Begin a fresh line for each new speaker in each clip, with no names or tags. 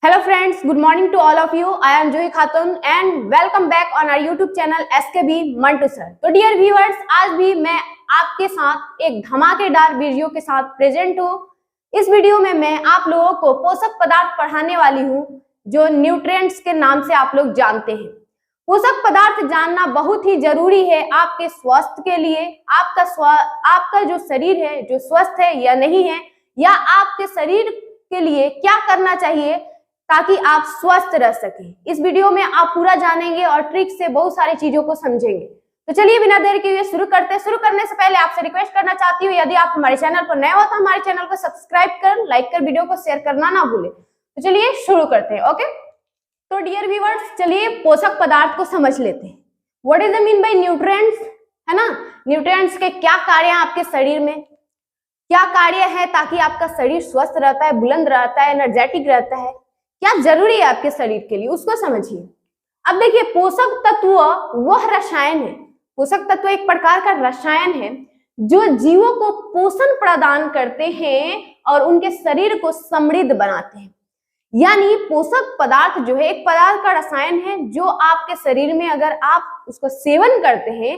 Hello friends, good morning to all of you. I am Juhi Khatun and welcome back on our YouTube channel SKB Mantu Sir. तो dear viewers, आज भी मैं आपके साथ एक धमाकेदार वीडियो के साथ प्रेजेंट हूँ। इस वीडियो में मैं आप लोगों को पोषक पदार्थ पढ़ाने वाली हूँ जो न्यूट्रिएंट्स के नाम से आप लोग जानते हैं। पोषक पदार्थ जानना बहुत ही जरूरी है आपके स्वास्थ्य के लिए। आपका जो शरीर है जो स्वस्थ है या नहीं है, या आपके शरीर के लिए क्या करना चाहिए ताकि आप स्वस्थ रह सकें। इस वीडियो में आप पूरा जानेंगे और ट्रिक से बहुत सारी चीजों को समझेंगे। तो चलिए बिना देर किए शुरू करते हैं। शुरू करने से पहले आपसे रिक्वेस्ट करना चाहती हूँ, यदि आप हमारे चैनल पर नए हो तो हमारे चैनल को सब्सक्राइब कर, लाइक कर, वीडियो को शेयर करना ना भूले। तो चलिए शुरू करते हैं। ओके, तो डियर व्यूअर्स, चलिए पोषक पदार्थ को समझ लेते हैं। What is the mean by nutrients, है ना। न्यूट्रिएंट्स के क्या कार्य हैं आपके शरीर में, क्या कार्य है ताकि आपका शरीर स्वस्थ रहता है, बुलंद रहता है, एनर्जेटिक रहता है, क्या जरूरी है आपके शरीर के लिए, उसको समझिए। अब देखिए, पोषक तत्व वह रसायन है, पोषक तत्व एक प्रकार का रसायन है जो जीवों को पोषण प्रदान करते हैं और उनके शरीर को समृद्ध बनाते हैं। यानी पोषक पदार्थ जो है एक पदार्थ का रसायन है जो आपके शरीर में अगर आप उसको सेवन करते हैं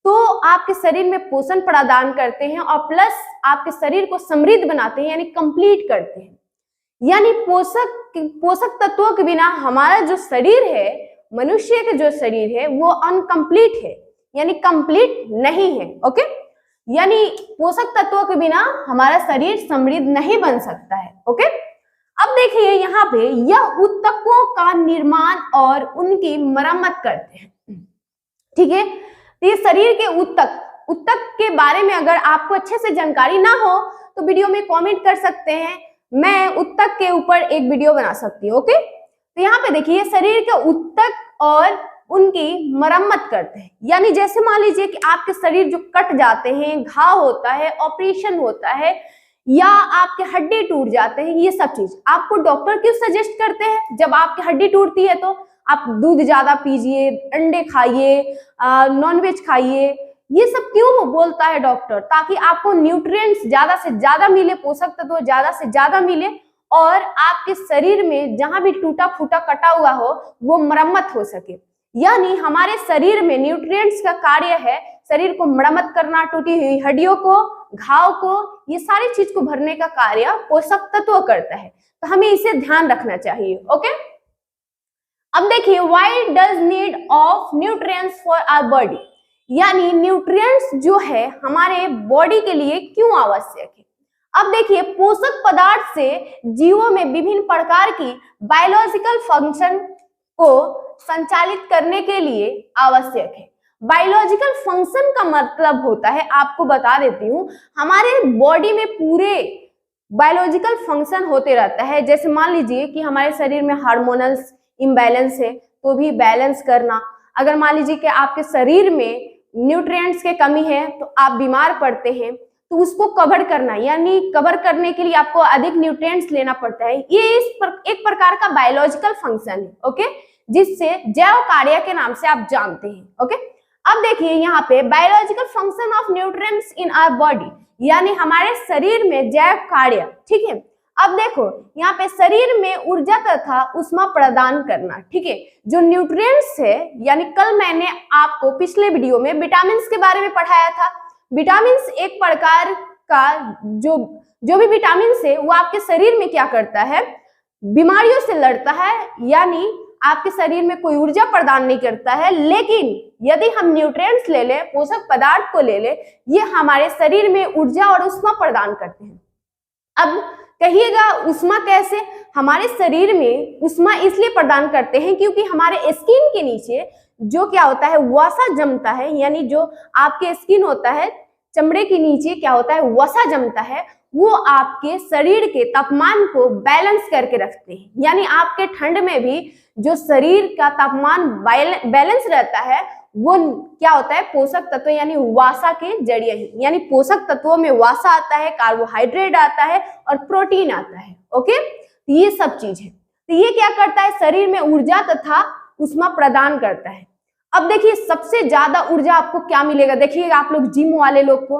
तो आपके शरीर में पोषण प्रदान करते हैं और प्लस आपके शरीर को समृद्ध बनाते हैं, यानी कंप्लीट करते हैं। यानी पोषक तत्वों के बिना हमारा जो शरीर है, मनुष्य का जो शरीर है वो अनकंप्लीट है, यानी कंप्लीट नहीं है। ओके, यानी पोषक तत्वों के बिना हमारा शरीर समृद्ध नहीं बन सकता है। ओके, अब देखिए यहाँ पे यह ऊतकों का निर्माण और उनकी मरम्मत करते हैं। ठीक है, तो ये शरीर के ऊतक के बारे में अगर आपको अच्छे से जानकारी ना हो तो वीडियो में कमेंट कर सकते हैं, मैं ऊतक के ऊपर एक वीडियो बना सकती हूँ। ओके, तो यहाँ पे देखिए शरीर के ऊतक और उनकी मरम्मत करते हैं। यानी जैसे मान लीजिए कि आपके शरीर जो कट जाते हैं, घाव होता है, ऑपरेशन होता है, या आपके हड्डी टूट जाते हैं, ये सब चीज आपको डॉक्टर क्यों सजेस्ट करते हैं। जब आपकी हड्डी टूटती है तो आप दूध ज्यादा पीजिए, अंडे खाइए, नॉनवेज खाइए, ये सब क्यों बोलता है डॉक्टर, ताकि आपको न्यूट्रिएंट्स ज्यादा से ज्यादा मिले, पोषक तत्व ज्यादा से ज्यादा मिले और आपके शरीर में जहां भी टूटा फूटा कटा हुआ हो वो मरम्मत हो सके। यानी हमारे शरीर में न्यूट्रिएंट्स का कार्य है शरीर को मरम्मत करना, टूटी हुई हड्डियों को, घाव को, ये सारी चीज को भरने का कार्य पोषक तत्व करता है। तो हमें इसे ध्यान रखना चाहिए। ओके, अब देखिए, why does need of nutrients for our body, यानी न्यूट्रिएंट्स जो है हमारे बॉडी के लिए क्यों आवश्यक है। अब देखिए, पोषक पदार्थ से जीवों में विभिन्न प्रकार की बायोलॉजिकल फंक्शन को संचालित करने के लिए आवश्यक है। बायोलॉजिकल फंक्शन का मतलब होता है, आपको बता देती हूँ, हमारे बॉडी में पूरे बायोलॉजिकल फंक्शन होते रहता है। जैसे मान लीजिए कि हमारे शरीर में हार्मोनल इम्बैलेंस है तो भी बैलेंस करना, अगर मान लीजिए कि आपके शरीर में न्यूट्रिएंट्स की कमी है तो आप बीमार पड़ते हैं तो उसको कवर करना, यानी कवर करने के लिए आपको अधिक न्यूट्रिएंट्स लेना पड़ता है। ये एक प्रकार का बायोलॉजिकल फंक्शन है। ओके, जिससे जैव कार्य के नाम से आप जानते हैं। ओके, अब देखिए यहाँ पे biological function of nutrients in our body, यानी हमारे शरीर में जैव कार्य। ठीक है, अब देखो यहाँ पे शरीर में ऊर्जा तथा ऊष्मा प्रदान करना। ठीक है, जो न्यूट्रिएंट्स है, यानी कल मैंने आपको पिछले वीडियो में विटामिन के बारे में पढ़ाया था। विटामिन एक प्रकार का जो भी विटामिन है वो आपके शरीर में क्या करता है, बीमारियों से लड़ता है, यानी आपके शरीर में कोई ऊर्जा प्रदान नहीं करता है। लेकिन यदि हम न्यूट्रिएंट्स ले लें, पोषक पदार्थ को ले लें, ये हमारे शरीर में ऊर्जा और ऊष्मा प्रदान करते हैं। अब कहिएगा ऊष्मा कैसे, हमारे शरीर में ऊष्मा इसलिए प्रदान करते हैं क्योंकि हमारे स्किन के नीचे जो क्या होता है, वसा जमता है, यानी जो आपके स्किन होता है, चमड़े के नीचे क्या होता है, वसा जमता है, वो आपके शरीर के तापमान को बैलेंस करके रखते हैं। यानी आपके ठंड में भी जो शरीर का तापमान बैलेंस रहता है वो क्या होता है, पोषक तत्व यानी वसा के जरिए ही। यानी पोषक तत्वों में वसा आता है, कार्बोहाइड्रेट आता है और प्रोटीन आता है। ओके, तो ये सब चीज है। तो ये क्या करता है, शरीर में ऊर्जा तथा ऊष्मा प्रदान करता है। अब देखिए, सबसे ज्यादा ऊर्जा आपको क्या मिलेगा, देखिएगा आप लोग जिम वाले लोग को,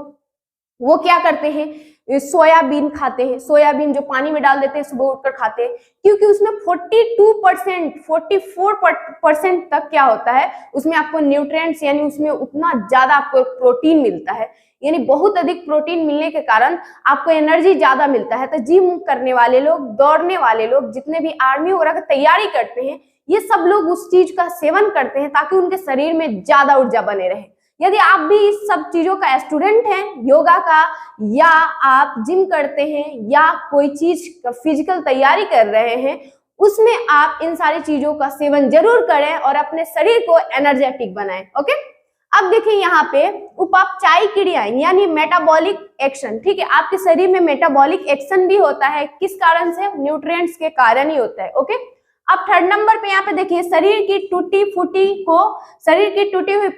वो क्या करते हैं, सोयाबीन खाते हैं, सोयाबीन जो पानी में डाल देते हैं सुबह उठकर खाते हैं, क्योंकि उसमें 42% 44% तक क्या होता है, उसमें आपको न्यूट्रिएंट्स यानी उसमें उतना ज्यादा आपको प्रोटीन मिलता है, यानी बहुत अधिक प्रोटीन मिलने के कारण आपको एनर्जी ज्यादा मिलता है। तो जिम करने वाले लोग, दौड़ने वाले लोग, जितने भी आर्मी वगैरह की तैयारी करते हैं, ये सब लोग उस चीज का सेवन करते हैं ताकि उनके शरीर में ज्यादा ऊर्जा बने रहे। यदि आप भी इस सब चीजों का स्टूडेंट हैं, योगा का, या आप जिम करते हैं या कोई चीज का फिजिकल तैयारी कर रहे हैं, उसमें आप इन सारी चीजों का सेवन जरूर करें और अपने शरीर को एनर्जेटिक बनाएं। ओके, अब देखिए यहाँ पे उपापचयी क्रियाएं यानी मेटाबॉलिक एक्शन, ठीक है, आपके शरीर में मेटाबॉलिक एक्शन भी होता है, किस कारण से, न्यूट्रिएंट्स के कारण ही होता है। ओके, अब थर्ड नंबर पे यहाँ पे देखिए शरीर की टूटी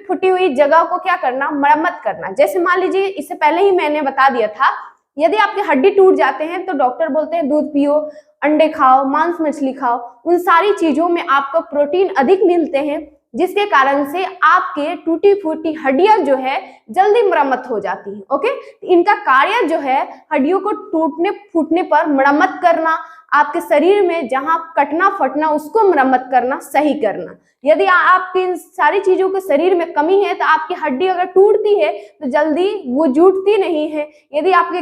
फूटी हुई जगह को क्या करना, मरम्मत करना। जैसे मान लीजिए, इससे पहले ही मैंने बता दिया था, यदि आपकी हड्डी टूट जाते हैं तो डॉक्टर बोलते हैं दूध पियो, अंडे खाओ, मांस मछली खाओ, उन सारी चीजों में आपको प्रोटीन अधिक मिलते हैं, जिसके कारण से आपके टूटी फूटी हड्डियां जो है जल्दी मरम्मत हो जाती है। ओके, इनका कार्य जो है हड्डियों को टूटने फूटने पर मरम्मत करना, आपके शरीर में जहां कटना फटना उसको मरम्मत करना, सही करना। यदि आपकी इन सारी चीजों के शरीर में कमी है तो आपकी हड्डी अगर टूटती है तो जल्दी वो जुटती नहीं है। यदि आपके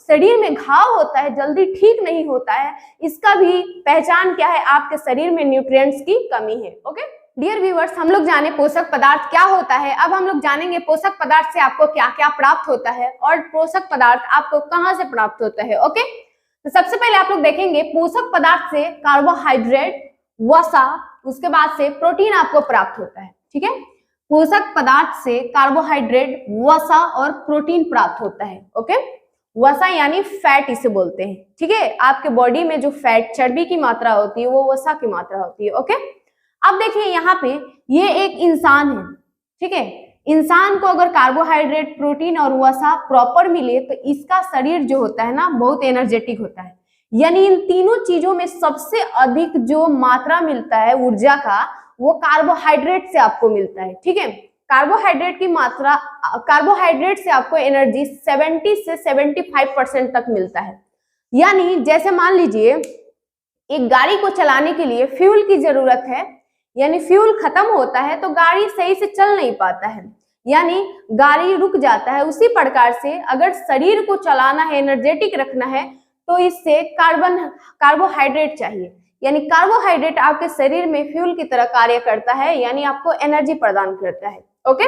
शरीर में घाव होता है, जल्दी ठीक नहीं होता है, इसका भी पहचान क्या है, आपके शरीर में न्यूट्रिएंट्स की कमी है। ओके डियर व्यूअर्स, हम लोग जाने पोषक पदार्थ क्या होता है। अब हम लोग जानेंगे पोषक पदार्थ से आपको क्या क्या प्राप्त होता है और पोषक पदार्थ आपको कहाँ से प्राप्त होता है। ओके, तो सबसे पहले आप लोग देखेंगे पोषक पदार्थ से कार्बोहाइड्रेट, वसा, उसके बाद से प्रोटीन आपको प्राप्त होता है। ठीक है, पोषक पदार्थ से कार्बोहाइड्रेट, वसा और प्रोटीन प्राप्त होता है। ओके, वसा यानी फैट इसे बोलते हैं। ठीक है, आपके बॉडी में जो फैट, चर्बी की मात्रा होती है वो वसा की मात्रा होती है। ओके, अब देखिए यहाँ पे ये एक इंसान है। ठीक है, इंसान को अगर कार्बोहाइड्रेट, प्रोटीन और वसा प्रॉपर मिले तो इसका शरीर जो होता है ना बहुत एनर्जेटिक होता है। यानी इन तीनों चीजों में सबसे अधिक जो मात्रा मिलता है ऊर्जा का, वो कार्बोहाइड्रेट से आपको मिलता है। ठीक है, कार्बोहाइड्रेट की मात्रा, कार्बोहाइड्रेट से आपको एनर्जी 70 से 75% तक मिलता है। यानी जैसे मान लीजिए एक गाड़ी को चलाने के लिए फ्यूल की जरूरत है, यानी फ्यूल खत्म होता है तो गाड़ी सही से चल नहीं पाता है, यानी गाड़ी रुक जाता है। उसी प्रकार से अगर शरीर को चलाना है, एनर्जेटिक रखना है, तो इससे कार्बोहाइड्रेट चाहिए। यानी कार्बोहाइड्रेट आपके शरीर में फ्यूल की तरह कार्य करता है, यानी आपको एनर्जी प्रदान करता है। ओके,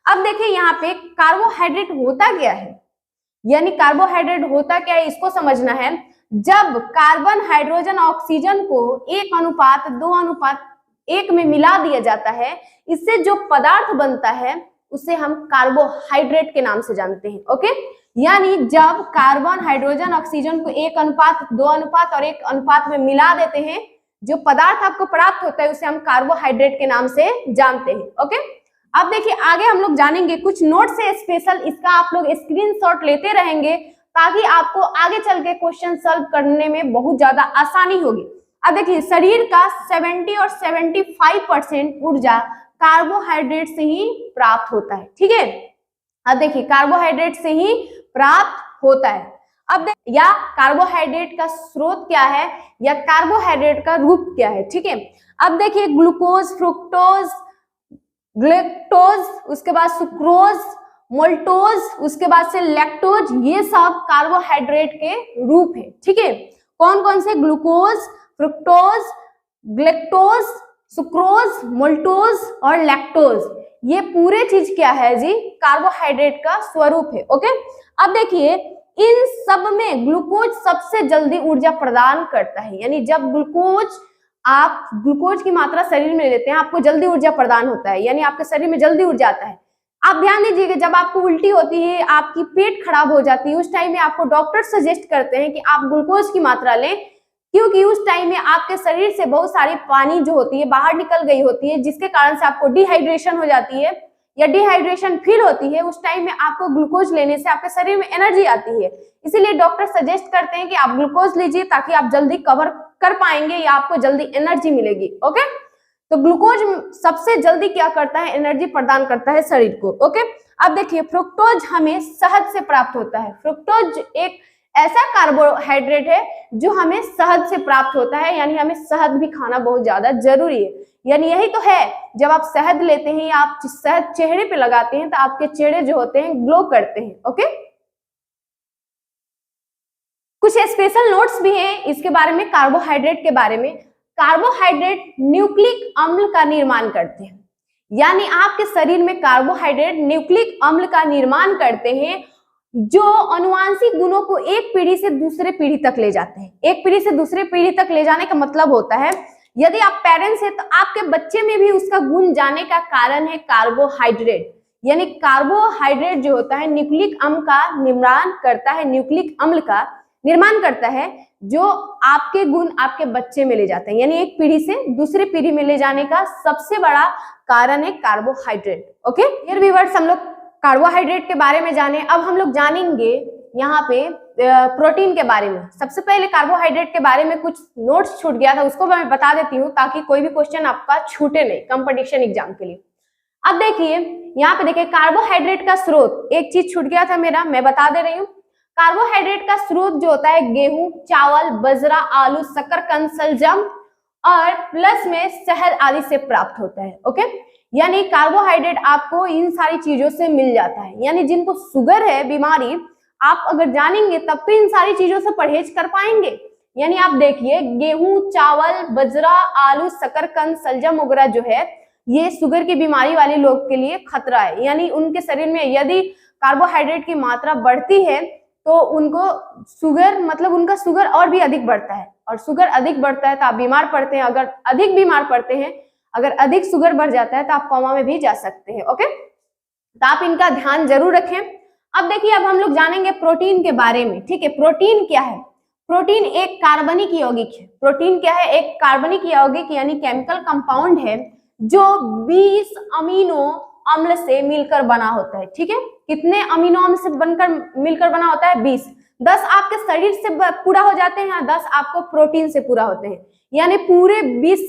अब देखिए यहाँ पे कार्बोहाइड्रेट होता क्या है, यानी कार्बोहाइड्रेट होता क्या है इसको समझना है। जब कार्बन, हाइड्रोजन, ऑक्सीजन को 1:2:1 में मिला दिया जाता है, इससे जो पदार्थ बनता है उसे हम कार्बोहाइड्रेट के नाम से जानते हैं। ओके, यानी जब कार्बन, हाइड्रोजन, ऑक्सीजन को 1:2 और 1 में मिला देते हैं, जो पदार्थ आपको प्राप्त होता है उसे हम कार्बोहाइड्रेट के नाम से जानते हैं। ओके, अब देखिए आगे हम लोग जानेंगे कुछ नोट से स्पेशल, इसका आप लोग स्क्रीनशॉट लेते रहेंगे ताकि आपको आगे चल के क्वेश्चन सॉल्व करने में बहुत ज्यादा आसानी होगी। अब देखिए शरीर का 70 और 75% ऊर्जा कार्बोहाइड्रेट से ही प्राप्त होता है। ठीक है, अब देखिए कार्बोहाइड्रेट से ही प्राप्त होता है। अब या कार्बोहाइड्रेट का स्रोत क्या है या कार्बोहाइड्रेट का रूप क्या है। ठीक है, अब देखिए ग्लूकोज, फ्रुक्टोज, ग्लूकोज, उसके बाद सुक्रोज, मोल्टोज, उसके बाद से लैक्टोज, ये सब कार्बोहाइड्रेट के रूप है। ठीक है, कौन कौन से, ग्लूकोज, फ्रुक्टोज, ग्लैक्टोज, सुक्रोज, मोल्टोज और लैक्टोज, ये पूरे चीज क्या है जी, कार्बोहाइड्रेट का स्वरूप है। ओके, अब देखिए इन सब में ग्लूकोज सबसे जल्दी ऊर्जा प्रदान करता है। यानी जब आप ग्लूकोज की मात्रा शरीर में लेते हैं, आपको जल्दी ऊर्जा प्रदान होता है, यानी आपके शरीर में जल्दी ऊर्जा आता है। आप ध्यान दीजिएगा, जब आपको उल्टी होती है, आपकी पेट खराब हो जाती है, उस टाइम में आपको डॉक्टर सजेस्ट करते हैं कि आप ग्लूकोज की मात्रा लें, क्योंकि उस टाइम में आपके शरीर से बहुत सारी पानी जो होती है बाहर निकल गई होती है, जिसके कारण से आपको डिहाइड्रेशन हो जाती है या डिहाइड्रेशन फील होती है। उस टाइम में आपको ग्लूकोज लेने से आपके शरीर में एनर्जी आती है, इसीलिए डॉक्टर सजेस्ट करते हैं कि आप ग्लूकोज लीजिए ताकि आप जल्दी कवर कर पाएंगे या आपको जल्दी एनर्जी मिलेगी। ओके, तो ग्लूकोज सबसे जल्दी क्या करता है, एनर्जी प्रदान करता है शरीर को। ओके, अब देखिए फ्रुक्टोज हमें शहद से प्राप्त होता है। फ्रुक्टोज एक ऐसा कार्बोहाइड्रेट है जो हमें शहद से प्राप्त होता है, यानी हमें शहद भी खाना बहुत ज्यादा जरूरी है। यानी यही तो है, जब आप शहद लेते हैं या आप शहद चेहरे पे लगाते हैं तो आपके चेहरे जो होते हैं ग्लो करते हैं। ओके, कुछ स्पेशल नोट्स भी हैं इसके बारे में, कार्बोहाइड्रेट के बारे में। कार्बोहाइड्रेट न्यूक्लिक अम्ल का निर्माण करते हैं, यानी आपके शरीर में कार्बोहाइड्रेट न्यूक्लिक अम्ल का निर्माण करते हैं जो अनुवांशिक गुणों को एक पीढ़ी से दूसरे पीढ़ी तक ले जाते हैं। एक पीढ़ी से दूसरे पीढ़ी तक ले जाने का मतलब होता है यदि आप पेरेंट्स हैं तो आपके बच्चे में भी उसका गुण जाने का कारण है कार्बोहाइड्रेट। यानी कार्बोहाइड्रेट जो होता है न्यूक्लिक अम्ल का निर्माण करता है, न्यूक्लिक अम्ल का निर्माण करता है जो आपके गुण आपके बच्चे में ले जाते हैं, यानी एक पीढ़ी से दूसरी पीढ़ी में ले जाने का सबसे बड़ा कारण है कार्बोहाइड्रेट। ओके डियर व्यूअर्स, हम लोग कार्बोहाइड्रेट के बारे में जाने। अब हम लोग जानेंगे यहाँ पे प्रोटीन के बारे में। सबसे पहले कार्बोहाइड्रेट के बारे में कुछ नोट्स छूट गया था, उसको मैं बता देती हूँ ताकि कोई भी क्वेश्चन आपका छूटे नहीं कंपटीशन एग्जाम के लिए। अब देखिए यहाँ पे देखिए कार्बोहाइड्रेट का स्रोत, एक चीज छूट गया था मेरा, मैं बता दे रही हूँ। कार्बोहाइड्रेट का स्रोत जो होता है गेहूं, चावल, बजरा, आलू, शकरकंद, सलजम और प्लस में शहद आदि से प्राप्त होता है। ओके, यानी कार्बोहाइड्रेट आपको इन सारी चीजों से मिल जाता है। यानी जिनको शुगर है बीमारी, आप अगर जानेंगे तब तो इन सारी चीजों से परहेज कर पाएंगे। यानी आप देखिए गेहूं, चावल, बजरा, आलू, शकरकंद, सलजम वगैरह जो है ये शुगर की बीमारी वाले लोग के लिए खतरा है। यानी उनके शरीर में यदि कार्बोहाइड्रेट की मात्रा बढ़ती है तो उनको शुगर मतलब उनका शुगर और भी अधिक बढ़ता है, और शुगर अधिक बढ़ता है तो आप बीमार पड़ते हैं। अगर अधिक बीमार पड़ते हैं, अगर अधिक शुगर बढ़ जाता है तो आप कोमा में भी जा सकते हैं। ओके, तो आप इनका ध्यान जरूर रखें। अब देखिए अब हम लोग जानेंगे प्रोटीन के बारे में। ठीक है, प्रोटीन क्या है? प्रोटीन एक कार्बनिक यौगिक है। प्रोटीन क्या है? एक कार्बनिक यौगिक यानी केमिकल कंपाउंड है जो 20 अमीनो अम्ल से मिलकर बना होता है। ठीक है, कितने अमीनो अम्ल से बनकर मिलकर बना होता है? 20। 10 आपके शरीर से पूरा हो जाते हैं, 10 आपको प्रोटीन से पूरा होते हैं, यानी पूरे 20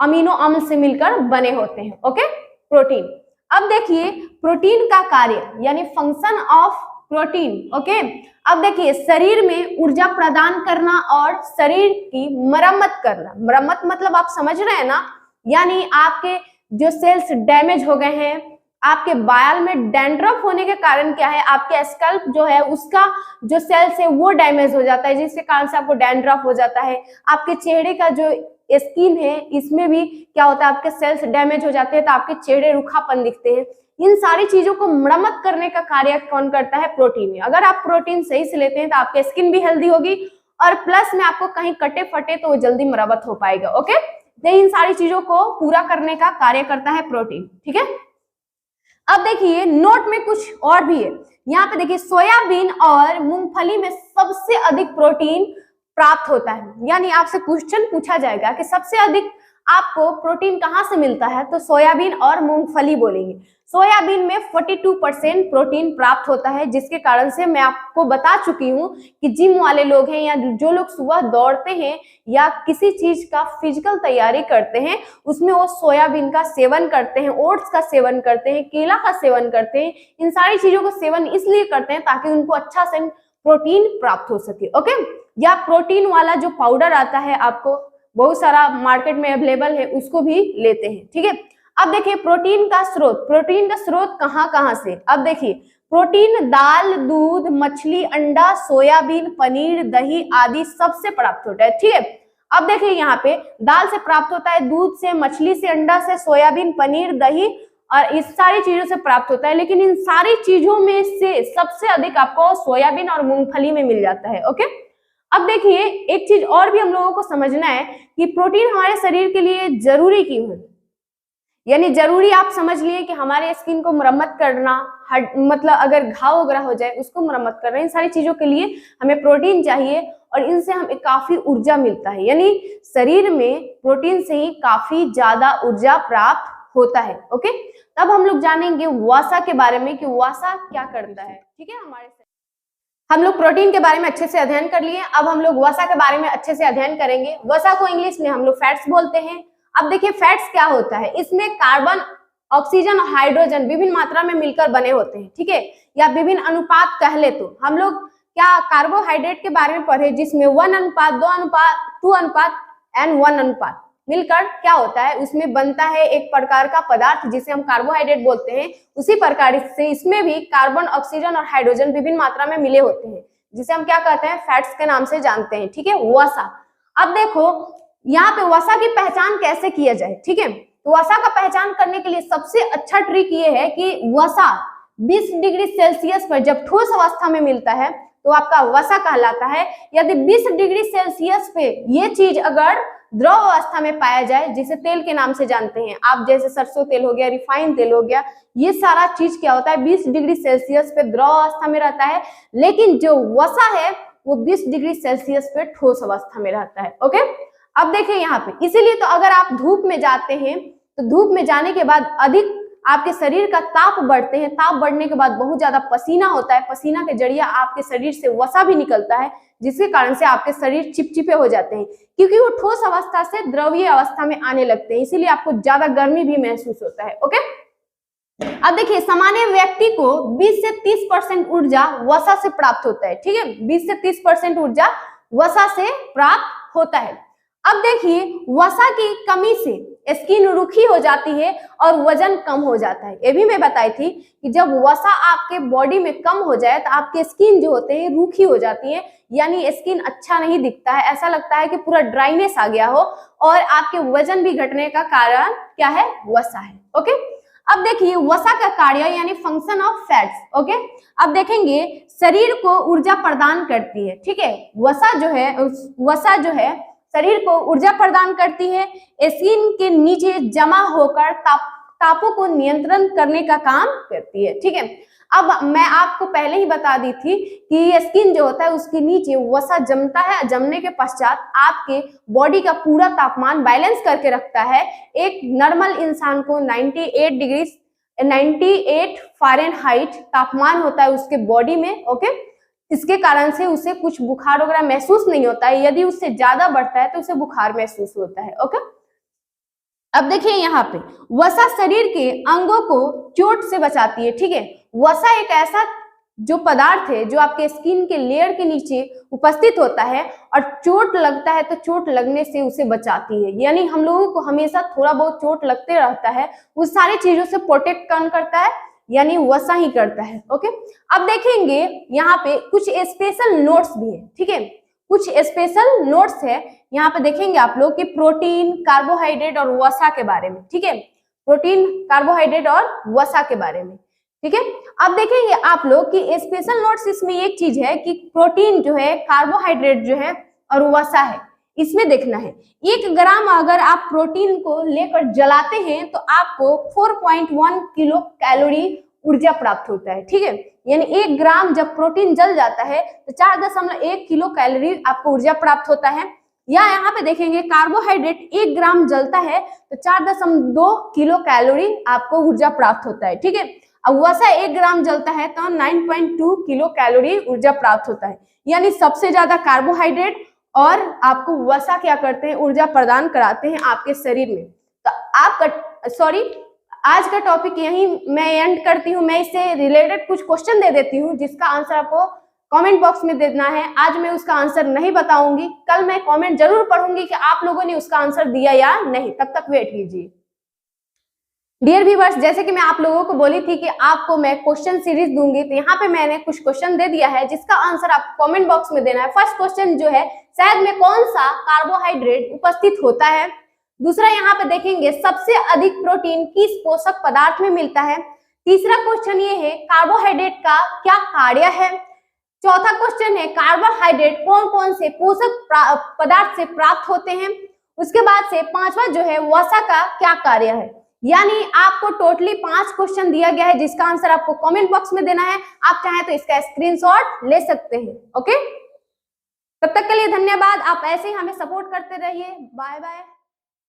अमीनो अम्ल से मिलकर बने होते हैं। Okay, protein. अब देखिए प्रोटीन का कार्य यानी फंक्शन ऑफ प्रोटीन। ओके, अब देखिए शरीर में ऊर्जा प्रदान करना और शरीर की मरम्मत करना। मरम्मत मतलब आप समझ रहे हैं ना, यानी आपके जो सेल्स डैमेज हो गए हैं, आपके बाल में डैंड्रफ होने के कारण क्या है, आपके स्कल्प जो है उसका जो सेल्स है वो डैमेज हो जाता है, जिसके कारण से आपको डैंड्रफ हो जाता है। आपके चेहरे का जो स्किन है इसमें भी क्या होता है, आपके सेल्स डैमेज हो जाते हैं तो आपके चेहरे रूखापन दिखते हैं। इन सारी चीजों को मरम्मत करने का कार्य कौन करता है? प्रोटीन। अगर आप प्रोटीन सही से लेते हैं तो आपकी स्किन भी हेल्दी होगी और प्लस में आपको कहीं कटे फटे तो वो जल्दी मरम्मत हो पाएगा। ओके, तो इन सारी चीजों को पूरा करने का कार्य करता है प्रोटीन। ठीक है, अब देखिए नोट में कुछ और भी है। यहाँ पे देखिए सोयाबीन और मूंगफली में सबसे अधिक प्रोटीन प्राप्त होता है। यानी आपसे क्वेश्चन पूछा जाएगा कि सबसे अधिक आपको प्रोटीन कहाँ से मिलता है, तो सोयाबीन और मूंगफली बोलेंगे। सोयाबीन में 42% प्रोटीन प्राप्त होता है, जिसके कारण से मैं आपको बता चुकी हूँ कि जिम वाले लोग हैं या जो लोग सुबह दौड़ते हैं या किसी चीज का फिजिकल तैयारी करते हैं उसमें वो सोयाबीन का सेवन करते हैं, ओट्स का सेवन करते हैं, केला का सेवन करते हैं। इन सारी चीजों का सेवन इसलिए करते हैं ताकि उनको अच्छा से प्रोटीन प्राप्त हो सके। ओके, या प्रोटीन वाला जो पाउडर आता है आपको बहुत सारा मार्केट में अवेलेबल है, उसको भी लेते हैं। ठीक है, अब देखिए प्रोटीन का स्रोत। प्रोटीन का स्रोत कहाँ से? अब देखिए प्रोटीन दाल, दूध, मछली, अंडा, सोयाबीन, पनीर, दही आदि सबसे प्राप्त होता है। ठीक है, अब देखिए यहाँ पे दाल से प्राप्त होता है, दूध से, मछली से, अंडा से, सोयाबीन, पनीर, दही और इस सारी चीजों से प्राप्त होता है। लेकिन इन सारी चीजों में से सबसे अधिक आपको सोयाबीन और मूंगफली में मिल जाता है। ओके, अब देखिए एक चीज और भी हम लोगों को समझना है कि प्रोटीन हमारे शरीर के लिए जरूरी क्यों है। यानी जरूरी आप समझ लिए कि हमारे स्किन को मरम्मत करना, मतलब अगर घाव वगैरह हो जाए उसको मरम्मत करना, इन सारी चीजों के लिए हमें प्रोटीन चाहिए और इनसे हमें काफी ऊर्जा मिलता है। यानी शरीर में प्रोटीन से ही काफी ज्यादा ऊर्जा प्राप्त होता है। ओके, तब हम लोग जानेंगे वसा के बारे में कि वसा क्या करता है। ठीक है, हम लोग प्रोटीन के बारे में अच्छे से अध्ययन कर लिए, अब हम लोग वसा के बारे में अच्छे से अध्ययन करेंगे। वसा को इंग्लिश में हम लोग फैट्स बोलते हैं। अब देखिए फैट्स क्या होता है, इसमें कार्बन ऑक्सीजन और हाइड्रोजन विभिन्न मात्रा में मिलकर बने होते हैं, ठीक है, या विभिन्न अनुपात कह ले तो हम लोग क्या कार्बोहाइड्रेट के बारे में पढ़े जिसमें 1 अनुपात 2 अनुपात 2 अनुपात एंड 1 अनुपात मिलकर क्या होता है, उसमें बनता है एक प्रकार का पदार्थ जिसे हम कार्बोहाइड्रेट बोलते हैं। उसी प्रकार से इसमें भी कार्बन, ऑक्सीजन और हाइड्रोजन विभिन्न मात्रा में मिले होते हैं जिसे हम क्या कहते हैं, फैट्स के नाम से जानते हैं, ठीक है, वसा। अब देखो यहाँ पे वसा की पहचान कैसे किया जाए, ठीक है, तो वसा का पहचान करने के लिए सबसे अच्छा ट्रिक ये है कि वसा 20 डिग्री सेल्सियस पर जब ठोस अवस्था में मिलता है तो आपका वसा कहलाता है। यदि 20 डिग्री सेल्सियस पे ये चीज अगर द्रव अवस्था में पाया जाए, जिसे तेल के नाम से जानते हैं आप, जैसे सरसों तेल हो गया, रिफाइंड तेल हो गया, ये सारा चीज क्या होता है 20 डिग्री सेल्सियस पे द्रव अवस्था में रहता है, लेकिन जो वसा है वो 20 डिग्री सेल्सियस पे ठोस अवस्था में रहता है। ओके, अब देखिए यहाँ पे, इसीलिए तो अगर आप धूप में जाते हैं तो धूप में जाने के बाद अधिक आपके शरीर का ताप बढ़ते हैं, ताप बढ़ने के बाद बहुत ज्यादा पसीना होता है, पसीना के जरिए आपके शरीर से वसा भी निकलता है, जिसके कारण से आपके शरीर चिपचिपे हो जाते हैं क्योंकि वो ठोस अवस्था से द्रवीय अवस्था में आने लगते हैं, इसीलिए आपको ज्यादा गर्मी भी महसूस होता है। ओके, अब देखिए सामान्य व्यक्ति को 20 से 30% ऊर्जा वसा से प्राप्त होता है, ठीक है, 20 से 30% ऊर्जा वसा से प्राप्त होता है। अब देखिए वसा की कमी से स्किन रूखी हो जाती है और वजन कम हो जाता है। ये भी मैं बताई थी कि जब वसा आपके बॉडी में कम हो जाए तो आपके स्किन जो होते हैं रूखी हो जाती है, यानी स्किन अच्छा नहीं दिखता है, ऐसा लगता है कि पूरा ड्राइनेस आ गया हो, और आपके वजन भी घटने का कारण क्या है, वसा है। ओके, अब देखिए वसा का कार्य यानी फंक्शन ऑफ फैट्स। ओके, अब देखेंगे शरीर को ऊर्जा प्रदान करती है, ठीक है, वसा जो है शरीर को ऊर्जा प्रदान करती है, स्किन के नीचे जमा होकर तापों को नियंत्रण करने का काम करती है, ठीक है। अब मैं आपको पहले ही बता दी थी कि स्किन जो होता है उसके नीचे वसा जमता है, जमने के पश्चात आपके बॉडी का पूरा तापमान बैलेंस करके रखता है। एक नॉर्मल इंसान को 98 फ़ारेनहाइट तापमान होता है उसके बॉडी में। ओके, इसके कारण से उसे कुछ बुखार वगैरह महसूस नहीं होता है, यदि उससे ज्यादा बढ़ता है तो उसे बुखार महसूस होता है। ओके, अब देखिए यहाँ पे वसा शरीर के अंगों को चोट से बचाती है, ठीक है। वसा एक ऐसा जो पदार्थ है जो आपके स्किन के लेयर के नीचे उपस्थित होता है और चोट लगता है तो चोट लगने से उसे बचाती है, यानी हम लोगों को हमेशा थोड़ा बहुत चोट लगते रहता है, उस सारी चीजों से प्रोटेक्ट कौन करता है, यानी वसा ही करता है। ओके, अब देखेंगे यहाँ पे कुछ स्पेशल नोट्स भी है, ठीक है, कुछ स्पेशल नोट्स है यहाँ पे देखेंगे आप लोग कि प्रोटीन, कार्बोहाइड्रेट और वसा के बारे में, ठीक है, प्रोटीन, कार्बोहाइड्रेट और वसा के बारे में, ठीक है। अब देखेंगे आप लोग कि स्पेशल नोट्स इसमें एक चीज है कि प्रोटीन जो है, कार्बोहाइड्रेट जो है और वसा है, इसमें देखना है 1 ग्राम अगर आप प्रोटीन को लेकर जलाते हैं तो आपको 4.1 किलो कैलोरी ऊर्जा प्राप्त होता है, ठीक है, यानी 1 ग्राम जब प्रोटीन जल जाता है तो 4.1 किलो कैलोरी आपको ऊर्जा प्राप्त होता है। या यहाँ पे देखेंगे कार्बोहाइड्रेट 1 ग्राम जलता है तो 4.2 किलो कैलोरी आपको ऊर्जा प्राप्त होता है, ठीक है। अब वसा 1 ग्राम जलता है तो 9.2 किलो कैलोरी ऊर्जा प्राप्त होता है, यानी सबसे ज्यादा कार्बोहाइड्रेट और आपको वसा क्या करते हैं, ऊर्जा प्रदान कराते हैं आपके शरीर में। तो आपका आज का टॉपिक यही मैं एंड करती हूँ। मैं इससे रिलेटेड कुछ क्वेश्चन दे देती हूँ जिसका आंसर आपको कमेंट बॉक्स में देना है। आज मैं उसका आंसर नहीं बताऊंगी, कल मैं कमेंट जरूर पढ़ूंगी कि आप लोगों ने उसका आंसर दिया या नहीं, तब तक वेट कीजिए। डियर व्यूअर्स, जैसे कि मैं आप लोगों को बोली थी कि आपको मैं क्वेश्चन सीरीज दूंगी, तो यहाँ पे मैंने कुछ क्वेश्चन दे दिया है जिसका आंसर आप कमेंट बॉक्स में देना है। फर्स्ट क्वेश्चन जो है, शहद में कौन सा कार्बोहाइड्रेट उपस्थित होता है। दूसरा यहाँ पे देखेंगे सबसे अधिक प्रोटीन किस पोषक पदार्थ में मिलता है। तीसरा क्वेश्चन ये है कार्बोहाइड्रेट का क्या कार्य है। चौथा क्वेश्चन है कार्बोहाइड्रेट कौन कौन से पोषक पदार्थ से प्राप्त होते हैं। उसके बाद से पांचवा जो है वसा का क्या कार्य है। यानी आपको टोटली 5 क्वेश्चन दिया गया है जिसका आंसर आपको कमेंट बॉक्स में देना है। आप चाहें तो इसका स्क्रीनशॉट ले सकते हैं। ओके, तब तक के लिए धन्यवाद। आप ऐसे ही हमें सपोर्ट करते रहिए। Bye bye.